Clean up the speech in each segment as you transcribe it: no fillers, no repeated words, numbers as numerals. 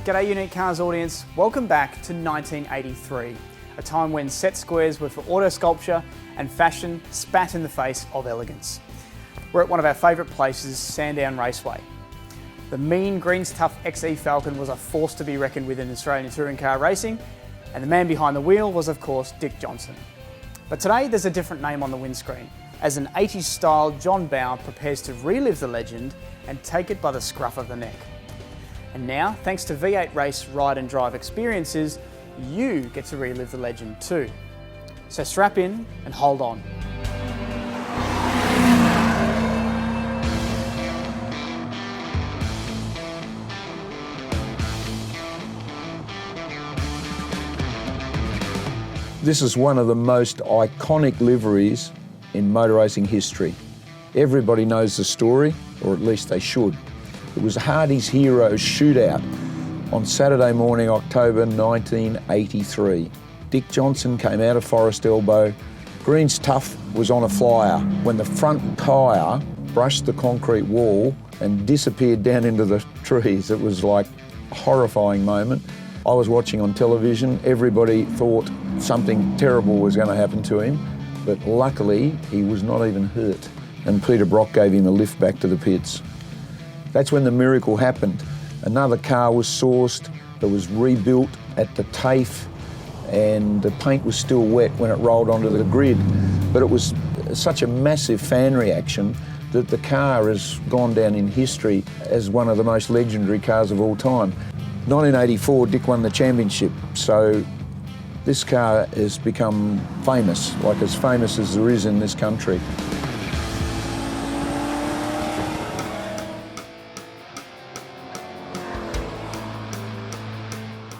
G'day Unique Cars audience, welcome back to 1983, a time when set squares were for auto sculpture and fashion spat in the face of elegance. We're at one of our favourite places, Sandown Raceway. The mean Greens-Tuf XE Falcon was a force to be reckoned with in Australian touring car racing, and the man behind the wheel was of course Dick Johnson. But today there's a different name on the windscreen, as an 80s style John Bowe prepares to relive the legend and take it by the scruff of the neck. And now, thanks to V8 Race Ride and Drive experiences, you get to relive the legend too. So strap in and hold on. This is one of the most iconic liveries in motor racing history. Everybody knows the story, or at least they should. It was Hardy's Heroes shootout on Saturday morning, October 1983. Dick Johnson came out of Forest Elbow. Greens-Tuf was on a flyer when the front tyre brushed the concrete wall and disappeared down into the trees. It was like a horrifying moment. I was watching on television. Everybody thought something terrible was going to happen to him, but luckily he was not even hurt. And Peter Brock gave him a lift back to the pits. That's when the miracle happened. Another car was sourced, it was rebuilt at the TAFE, and the paint was still wet when it rolled onto the grid. But it was such a massive fan reaction that the car has gone down in history as one of the most legendary cars of all time. 1984, Dick won the championship, so this car has become famous, like as famous as there is in this country.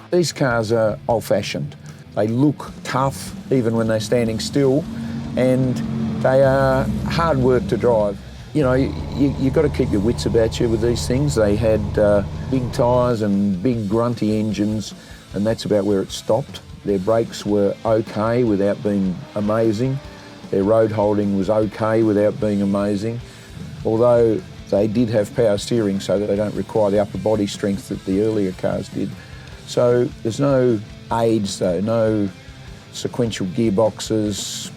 These cars are old-fashioned. They look tough even when they're standing still, and they are hard work to drive. You know, you've got to keep your wits about you with these things. They had big tyres and big grunty engines, and that's about where it stopped. Their brakes were okay without being amazing. Their road holding was okay without being amazing, although they did have power steering so that they don't require the upper body strength that the earlier cars did. So there's no aids though, no sequential gearboxes,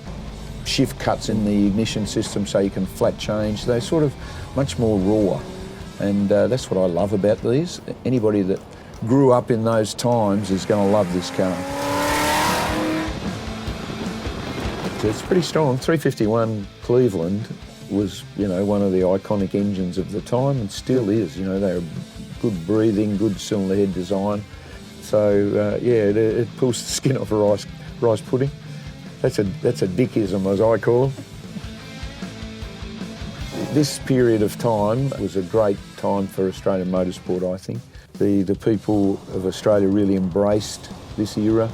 shift cuts in the ignition system so you can flat change. They're sort of much more raw, and that's what I love about these. Anybody that grew up in those times is going to love this car. It's pretty strong. 351 Cleveland was, you know, one of the iconic engines of the time and still is. You know, they're good breathing, good cylinder head design. So yeah, it pulls the skin off a rice pudding. That's a Dickism, as I call them. This period of time was a great time for Australian motorsport, I think. The people of Australia really embraced this era.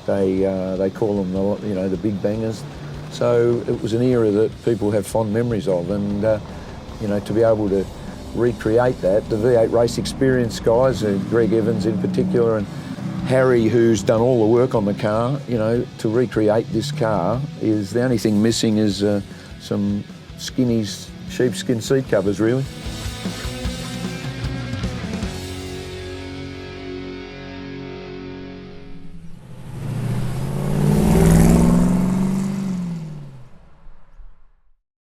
They call them the big bangers. So it was an era that people have fond memories of, and you know, to be able to recreate that, the V8 Race Experience guys, Greg Evans in particular, and Harry, who's done all the work on the car, you know, to recreate this car is the only thing missing is some skinny sheepskin seat covers, really.